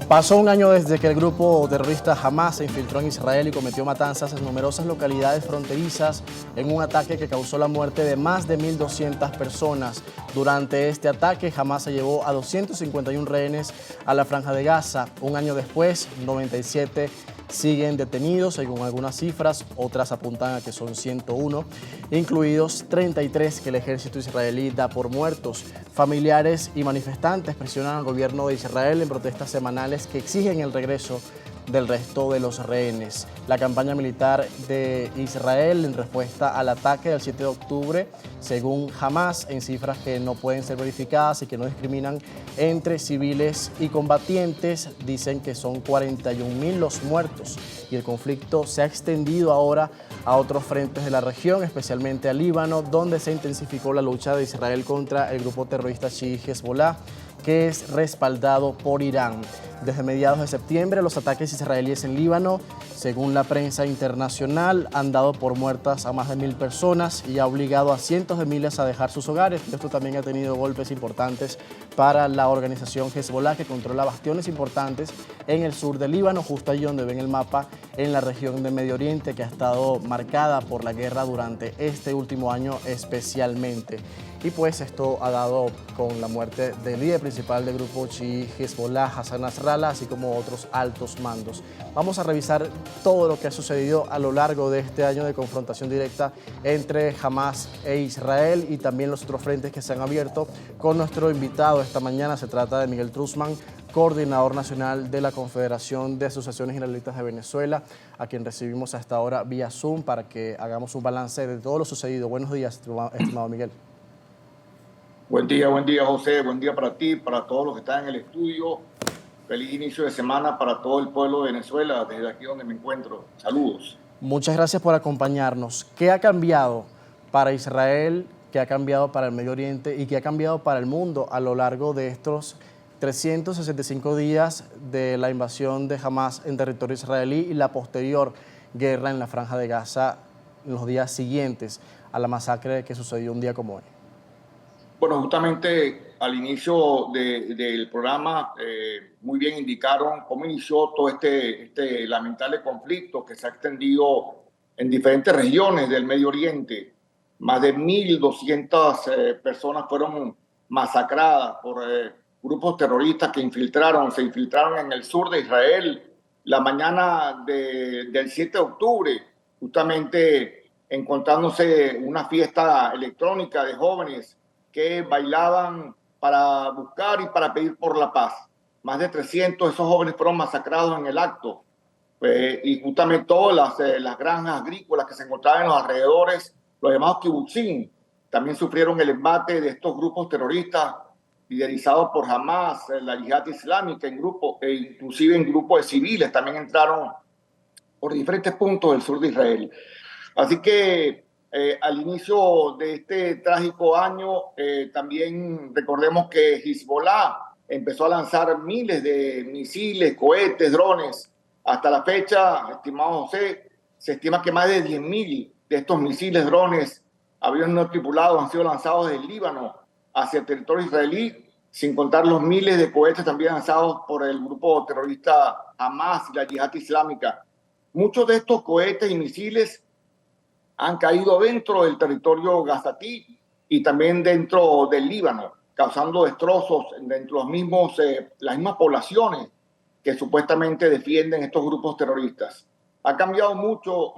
Pasó un año desde que el grupo terrorista Hamas se infiltró en Israel y cometió matanzas en numerosas localidades fronterizas en un ataque que causó la muerte de más de 1.200 personas. Durante este ataque, Hamas se llevó a 251 rehenes a la Franja de Gaza. Un año después, 97 siguen detenidos, según algunas cifras, otras apuntan a que son 101, incluidos 33 que el ejército israelí da por muertos. Familiares y manifestantes presionan al gobierno de Israel en protestas semanales que exigen el regreso del resto de los rehenes. La campaña militar de Israel en respuesta al ataque del 7 de octubre, según Hamas, en cifras que no pueden ser verificadas y que no discriminan entre civiles y combatientes, dicen que son 41.000 los muertos y el conflicto se ha extendido ahora a otros frentes de la región, especialmente a Líbano, donde se intensificó la lucha de Israel contra el grupo terrorista chií Hezbollah, que es respaldado por Irán. Desde mediados de septiembre, los ataques israelíes en Líbano, según la prensa internacional, han dado por muertas a más de 1.000 personas y ha obligado a cientos de miles a dejar sus hogares. Esto también ha tenido golpes importantes para la organización Hezbollah, que controla bastiones importantes en el sur de Líbano, justo allí donde ven el mapa, en la región de Medio Oriente, que ha estado marcada por la guerra durante este último año especialmente. Y pues esto ha dado con la muerte del líder principal del grupo chií Hezbollah, Hassan Nasrallah, así como otros altos mandos. Vamos a revisar todo lo que ha sucedido a lo largo de este año de confrontación directa entre Hamas e Israel y también los otros frentes que se han abierto con nuestro invitado esta mañana. Se trata de Miguel Truzman, coordinador nacional de la Confederación de Asociaciones Israelitas de Venezuela, a quien recibimos hasta ahora vía Zoom para que hagamos un balance de todo lo sucedido. Buenos días, estimado Miguel. Buen día, José. Buen día para ti, para todos los que están en el estudio. Feliz inicio de semana para todo el pueblo de Venezuela, desde aquí donde me encuentro. Saludos. Muchas gracias por acompañarnos. ¿Qué ha cambiado para Israel, qué ha cambiado para el Medio Oriente y qué ha cambiado para el mundo a lo largo de estos 365 días de la invasión de Hamas en territorio israelí y la posterior guerra en la Franja de Gaza en los días siguientes a la masacre que sucedió un día como hoy? Bueno, justamente al inicio del programa, muy bien indicaron cómo inició todo este lamentable conflicto que se ha extendido en diferentes regiones del Medio Oriente. Más de 1.200 personas fueron masacradas por grupos terroristas que se infiltraron en el sur de Israel la mañana del 7 de octubre, justamente encontrándose una fiesta electrónica de jóvenes que bailaban para buscar y para pedir por la paz. Más de 300 de esos jóvenes fueron masacrados en el acto. Y justamente todas las granjas agrícolas que se encontraban en los alrededores, los llamados kibutzim, también sufrieron el embate de estos grupos terroristas liderizados por Hamas, la Yihad Islámica, inclusive en grupos de civiles también entraron por diferentes puntos del sur de Israel. Así que al inicio de este trágico año, también recordemos que Hezbollah empezó a lanzar miles de misiles, cohetes, drones. Hasta la fecha, estimado José, se estima que más de 10.000 de estos misiles, drones, aviones no tripulados han sido lanzados del Líbano hacia el territorio israelí, sin contar los miles de cohetes también lanzados por el grupo terrorista Hamas y la Yihad Islámica. Muchos de estos cohetes y misiles han caído dentro del territorio gazatí y también dentro del Líbano, causando destrozos dentro de las mismas poblaciones que supuestamente defienden estos grupos terroristas. Ha cambiado mucho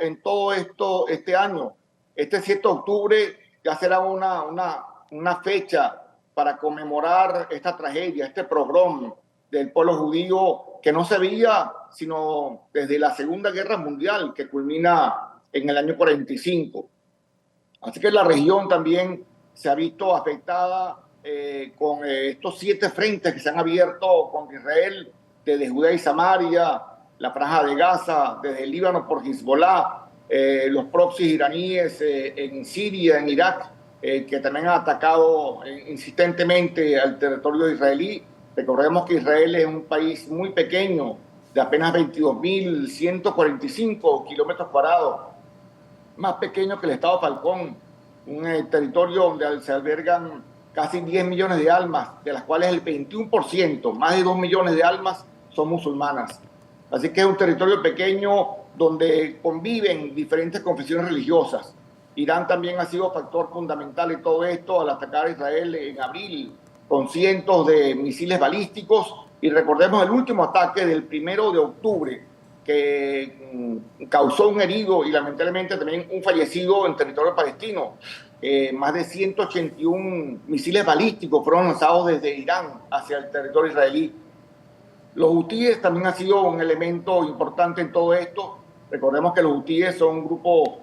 en todo esto este año. Este 7 de octubre ya será una fecha para conmemorar esta tragedia, este pogrom del pueblo judío que no se veía sino desde la Segunda Guerra Mundial, que culmina en el año 45. Así que la región también se ha visto afectada con estos 7 frentes que se han abierto contra Israel, desde Judea y Samaria, la Franja de Gaza, desde el Líbano por Hezbollah, los proxies iraníes en Siria, en Irak, que también han atacado insistentemente al territorio israelí. Recordemos que Israel es un país muy pequeño, de apenas 22.145 kilómetros cuadrados, más pequeño que el estado Falcón, un territorio donde se albergan casi 10 millones de almas, de las cuales el 21%, más de 2 millones de almas, son musulmanas. Así que es un territorio pequeño donde conviven diferentes confesiones religiosas. Irán también ha sido factor fundamental en todo esto al atacar a Israel en abril con cientos de misiles balísticos. Y recordemos el último ataque del 1 de octubre, que causó un herido y lamentablemente también un fallecido en territorio palestino. Más de 181 misiles balísticos fueron lanzados desde Irán hacia el territorio israelí. Los hutíes también han sido un elemento importante en todo esto. Recordemos que los hutíes son un grupo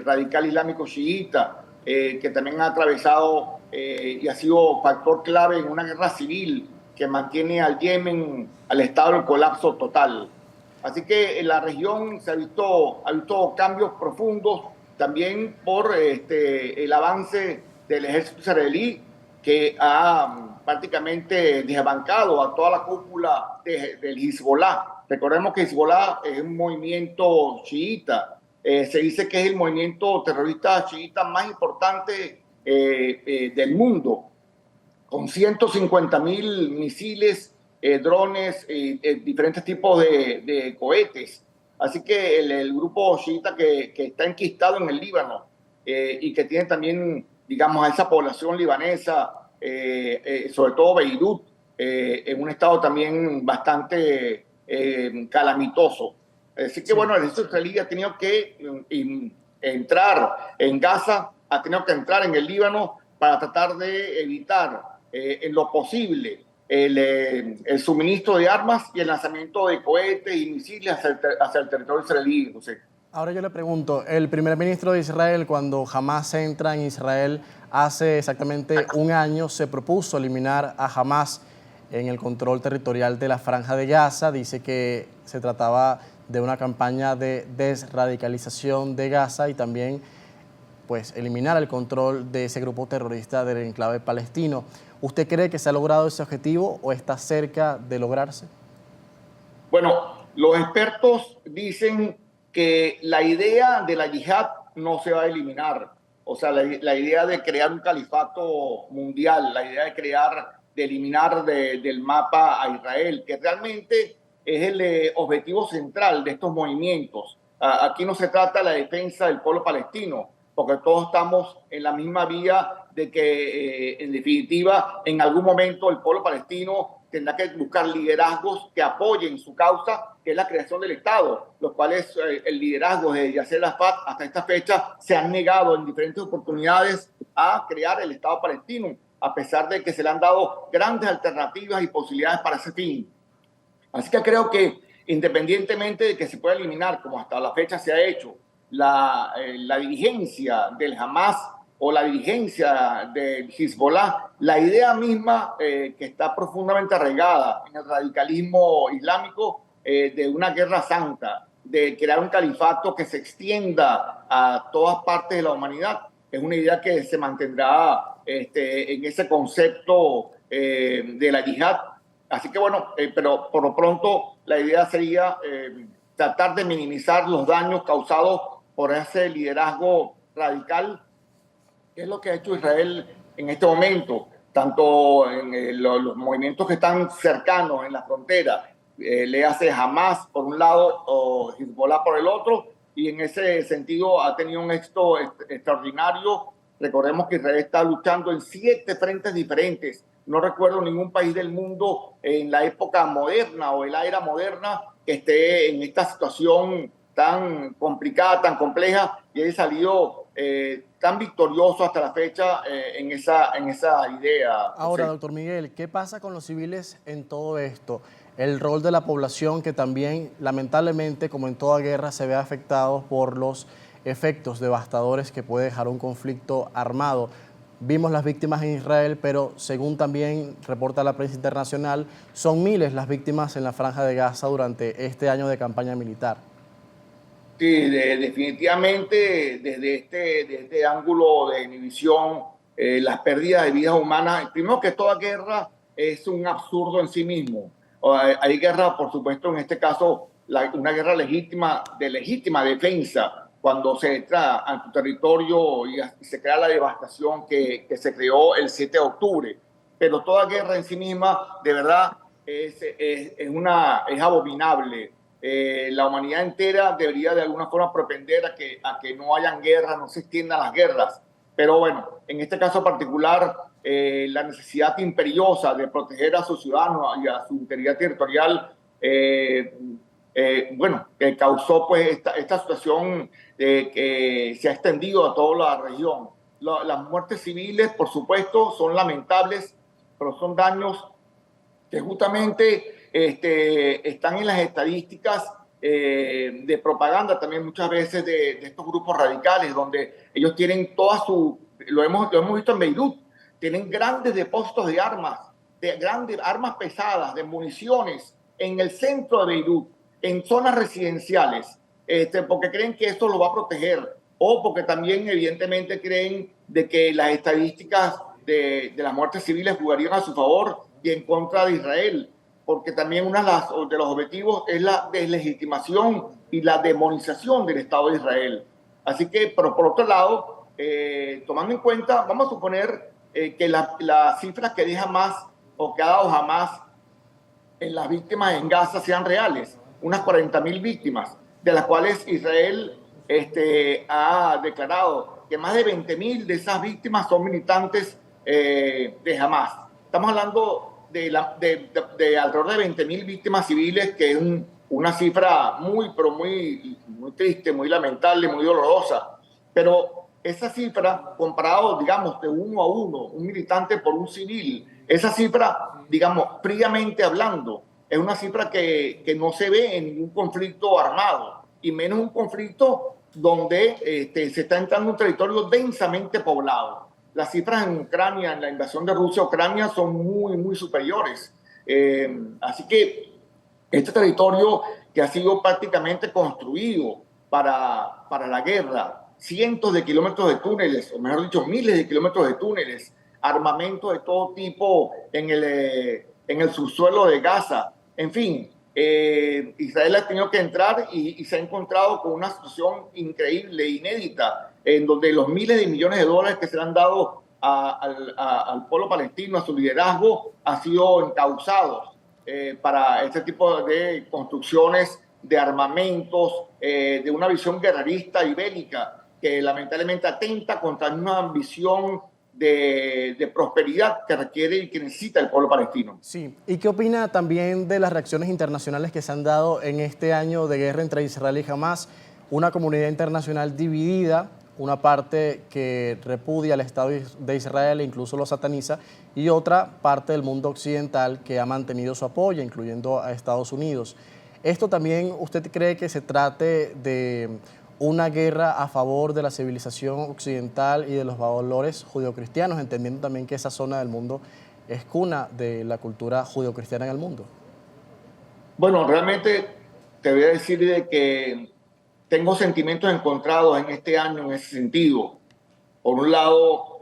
radical islámico chiita que también ha atravesado y ha sido factor clave en una guerra civil que mantiene al Yemen al estado del colapso total. Así que en la región se ha visto cambios profundos también por el avance del ejército israelí, que ha prácticamente desbancado a toda la cúpula del Hezbollah. Recordemos que Hezbollah es un movimiento chiita. Se dice que es el movimiento terrorista chiita más importante del mundo, con 150.000 misiles, drones, diferentes tipos de cohetes. Así que el grupo chiita que está enquistado en el Líbano y que tiene también, digamos, a esa población libanesa, sobre todo Beirut, en un estado también bastante calamitoso. Así que sí. Bueno, el ejército israelí ha tenido que entrar en Gaza, ha tenido que entrar en el Líbano para tratar de evitar en lo posible el suministro de armas y el lanzamiento de cohetes y misiles hacia el territorio israelí, José. Ahora yo le pregunto, el primer ministro de Israel, cuando Hamas entra en Israel hace exactamente un año, se propuso eliminar a Hamas en el control territorial de la Franja de Gaza. Dice que se trataba de una campaña de desradicalización de Gaza y también pues, eliminar el control de ese grupo terrorista del enclave palestino. ¿Usted cree que se ha logrado ese objetivo o está cerca de lograrse? Bueno, los expertos dicen que la idea de la yihad no se va a eliminar. O sea, la idea de crear un califato mundial, la idea de eliminar del mapa a Israel, que realmente es el objetivo central de estos movimientos. Aquí no se trata de la defensa del pueblo palestino, porque todos estamos en la misma vía de que, en definitiva, en algún momento el pueblo palestino tendrá que buscar liderazgos que apoyen su causa, que es la creación del Estado, los cuales el liderazgo de Yasser Arafat hasta esta fecha se han negado en diferentes oportunidades a crear el Estado palestino, a pesar de que se le han dado grandes alternativas y posibilidades para ese fin. Así que creo que independientemente de que se pueda eliminar, como hasta la fecha se ha hecho, la dirigencia del Hamas o la dirigencia del Hezbollah, la idea misma que está profundamente arraigada en el radicalismo islámico de una guerra santa, de crear un califato que se extienda a todas partes de la humanidad, es una idea que se mantendrá en ese concepto de la yihad. Así que bueno, pero por lo pronto la idea sería tratar de minimizar los daños causados por ese liderazgo radical, que es lo que ha hecho Israel en este momento, tanto en los movimientos que están cercanos en la frontera, le hace Hamas por un lado o Hezbollah por el otro, y en ese sentido ha tenido un éxito extraordinario. Recordemos que Israel está luchando en 7 frentes diferentes. No recuerdo ningún país del mundo en la época moderna o en la era moderna que esté en esta situación tan complicada, tan compleja, y haya salido tan victorioso hasta la fecha en esa idea. Ahora, doctor Miguel, ¿qué pasa con los civiles en todo esto? El rol de la población que también, lamentablemente, como en toda guerra, se ve afectado por los efectos devastadores que puede dejar un conflicto armado. Vimos las víctimas en Israel, pero según también reporta la prensa internacional, son miles las víctimas en la Franja de Gaza durante este año de campaña militar. Sí, definitivamente desde este ángulo de mi visión, las pérdidas de vidas humanas, primero que toda guerra es un absurdo en sí mismo. Hay guerra, por supuesto, en este caso, una guerra legítima, de legítima defensa, cuando se entra a tu territorio y se crea la devastación que se creó el 7 de octubre. Pero toda guerra en sí misma, de verdad, es abominable. La humanidad entera debería de alguna forma propender a que no hayan guerras, no se extiendan las guerras. Pero bueno, en este caso particular, la necesidad imperiosa de proteger a sus ciudadanos y a su integridad territorial, bueno, que causó pues esta situación que se ha extendido a toda la región. Las muertes civiles, por supuesto, son lamentables, pero son daños que justamente están en las estadísticas de propaganda también muchas veces de estos grupos radicales, donde ellos tienen toda su, lo hemos visto en Beirut, tienen grandes depósitos de grandes armas pesadas, de municiones en el centro de Beirut, en zonas residenciales, porque creen que esto lo va a proteger, o porque también evidentemente creen de que las estadísticas de las muertes civiles jugarían a su favor y en contra de Israel, porque también uno de los objetivos es la deslegitimación y la demonización del Estado de Israel. Así que, pero por otro lado, tomando en cuenta, vamos a suponer que las cifras que deja Hamas o que ha dado Hamas en las víctimas en Gaza sean reales, unas 40.000 víctimas, de las cuales Israel ha declarado que más de 20.000 de esas víctimas son militantes de Hamas. Estamos hablando de alrededor de 20.000 víctimas civiles, que es una cifra pero muy triste, muy lamentable, muy dolorosa. Pero esa cifra, comparado, digamos, de 1 a 1, un militante por un civil, esa cifra, digamos, fríamente hablando, es una cifra que no se ve en ningún conflicto armado, y menos un conflicto donde se está entrando en un territorio densamente poblado. Las cifras en Ucrania, en la invasión de Rusia a Ucrania, son muy superiores. Así que este territorio que ha sido prácticamente construido para la guerra, cientos de kilómetros de túneles, o mejor dicho, miles de kilómetros de túneles, armamento de todo tipo en el subsuelo de Gaza, en fin, Israel ha tenido que entrar y se ha encontrado con una situación increíble, inédita, en donde los miles de millones de dólares que se le han dado al pueblo palestino, a su liderazgo, han sido encausados para este tipo de construcciones de armamentos, de una visión guerrerista y bélica que lamentablemente atenta contra una visión de prosperidad que requiere y que necesita el pueblo palestino. Sí, ¿y qué opina también de las reacciones internacionales que se han dado en este año de guerra entre Israel y Hamas? Una comunidad internacional dividida, una parte que repudia al Estado de Israel e incluso lo sataniza, y otra parte del mundo occidental que ha mantenido su apoyo, incluyendo a Estados Unidos. ¿Esto también usted cree que se trate de una guerra a favor de la civilización occidental y de los valores judeocristianos, entendiendo también que esa zona del mundo es cuna de la cultura judeocristiana en el mundo? Bueno, realmente te voy a decir de que tengo sentimientos encontrados en este año en ese sentido. Por un lado,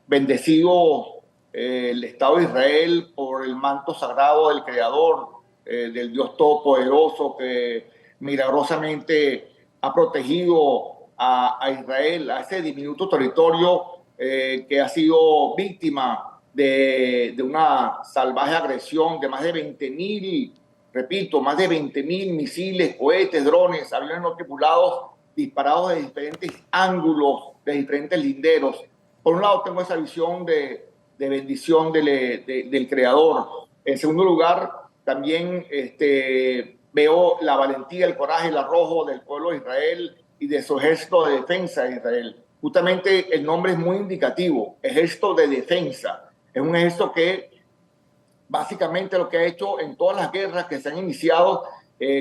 bendecido el Estado de Israel por el manto sagrado del Creador, del Dios Todopoderoso, que milagrosamente ha protegido a Israel, a ese diminuto territorio que ha sido víctima de una salvaje agresión de más de 20.000, repito, más de 20.000 misiles, cohetes, drones, aviones no tripulados disparados de diferentes ángulos, de diferentes linderos. Por un lado tengo esa visión de bendición del Creador. En segundo lugar, también veo la valentía, el coraje, el arrojo del pueblo de Israel y de su ejército de defensa de Israel. Justamente el nombre es muy indicativo, ejército de defensa. Es un ejército que básicamente lo que ha hecho en todas las guerras que se han iniciado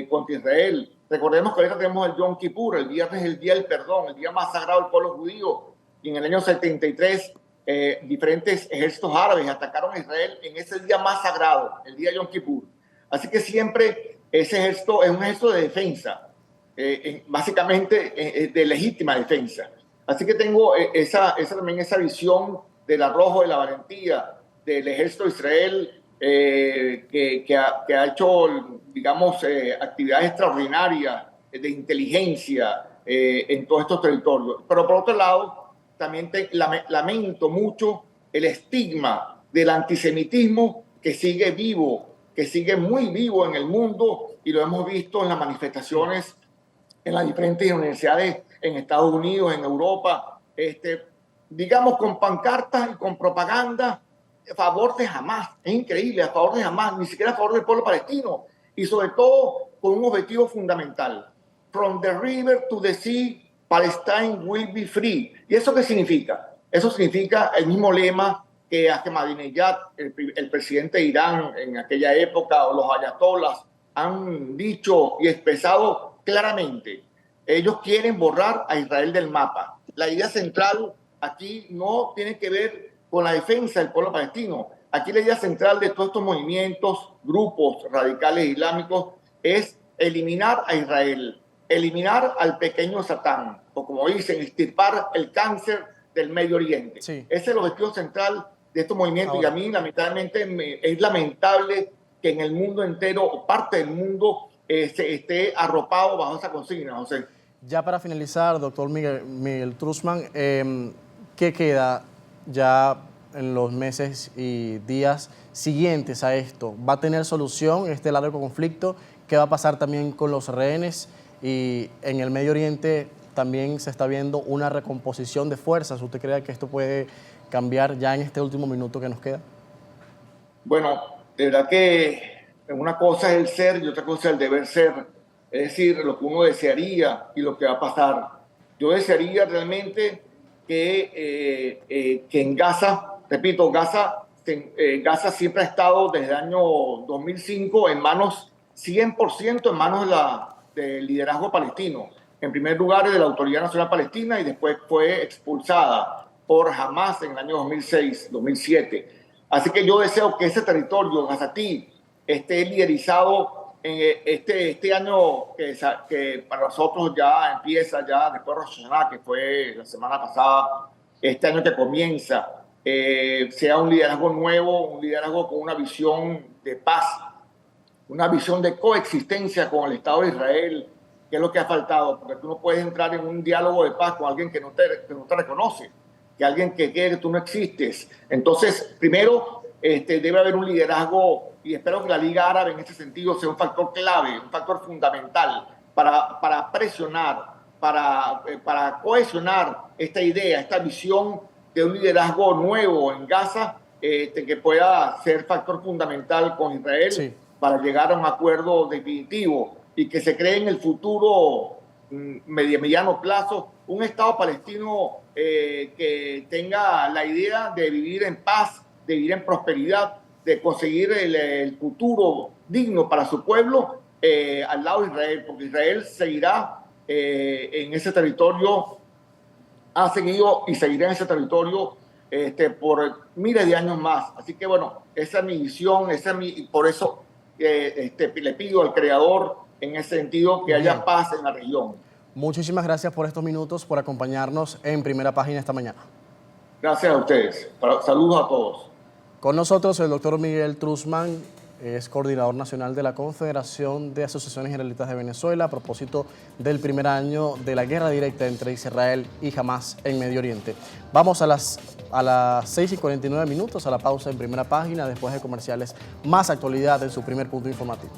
contra Israel. Recordemos que ahorita tenemos el Yom Kippur, el viernes es el día del perdón, el día más sagrado del pueblo judío. Y en el año 73, diferentes ejércitos árabes atacaron a Israel en ese día más sagrado, el día Yom Kippur. Así que siempre ese ejército es un ejército de defensa, básicamente de legítima defensa. Así que tengo también esa visión del arrojo, de la valentía del ejército de Israel, que ha hecho, digamos, actividades extraordinarias de inteligencia en todos estos territorios. Pero por otro lado, también lamento mucho el estigma del antisemitismo que sigue vivo, que sigue muy vivo en el mundo, y lo hemos visto en las manifestaciones en las diferentes universidades en Estados Unidos, en Europa, digamos con pancartas y con propaganda a favor de Hamás. Es increíble, a favor de Hamás, ni siquiera a favor del pueblo palestino, y sobre todo con un objetivo fundamental: from the river to the sea, Palestine will be free. ¿Y eso qué significa? Eso significa el mismo lema que Ahmadinejad, el presidente de Irán en aquella época, o los ayatolás han dicho y expresado claramente. Ellos quieren borrar a Israel del mapa. La idea central aquí no tiene que ver con la defensa del pueblo palestino. Aquí la idea central de todos estos movimientos, grupos radicales islámicos, es eliminar a Israel, eliminar al pequeño Satán, o como dicen, extirpar el cáncer del Medio Oriente. Sí. Ese es el objetivo central de estos movimientos. Ahora, y a mí, lamentablemente, es lamentable que en el mundo entero, o parte del mundo, se esté arropado bajo esa consigna, José. Ya para finalizar, doctor Miguel Truzman, ¿qué queda ya en los meses y días siguientes a esto? ¿Va a tener solución este largo conflicto? ¿Qué va a pasar también con los rehenes? Y en el Medio Oriente también se está viendo una recomposición de fuerzas. ¿Usted cree que esto puede cambiar ya en este último minuto que nos queda? Bueno, de verdad que una cosa es el ser y otra cosa es el deber ser. Es decir, lo que uno desearía y lo que va a pasar. Yo desearía realmente que en Gaza, repito, Gaza siempre ha estado desde el año 2005 en manos, 100% en manos del liderazgo palestino. En primer lugar, de la Autoridad Nacional Palestina, y después fue expulsada por Hamás en el año 2006, 2007. Así que yo deseo que ese territorio, Gazatí, esté liderizado en este año que para nosotros ya empieza, ya después de Rosh Hashanah, que fue la semana pasada, este año que comienza, sea un liderazgo nuevo, un liderazgo con una visión de paz, una visión de coexistencia con el Estado de Israel, que es lo que ha faltado, porque tú no puedes entrar en un diálogo de paz con alguien que no te reconoce, que alguien que cree que tú no existes. Entonces, primero, debe haber un liderazgo, y espero que la Liga Árabe en este sentido sea un factor clave, un factor fundamental para presionar, para cohesionar esta idea, esta visión de un liderazgo nuevo en Gaza, que pueda ser factor fundamental con Israel, sí, para llegar a un acuerdo definitivo y que se cree en el futuro mediano plazo un Estado palestino que tenga la idea de vivir en paz, de vivir en prosperidad, de conseguir el futuro digno para su pueblo al lado de Israel, porque Israel seguirá en ese territorio, ha seguido y seguirá en ese territorio por miles de años más. Así que bueno, esa es mi visión, y por eso le pido al Creador en ese sentido que haya paz en la región. Muchísimas gracias por estos minutos, por acompañarnos en Primera Página esta mañana. Gracias a ustedes. Saludos a todos. Con nosotros el doctor Miguel Truzman, es coordinador nacional de la Confederación de Asociaciones Israelitas de Venezuela a propósito del primer año de la guerra directa entre Israel y Hamás en Medio Oriente. Vamos a las 6:49 minutos a la pausa en Primera Página, después de comerciales, más actualidad en su primer punto informativo.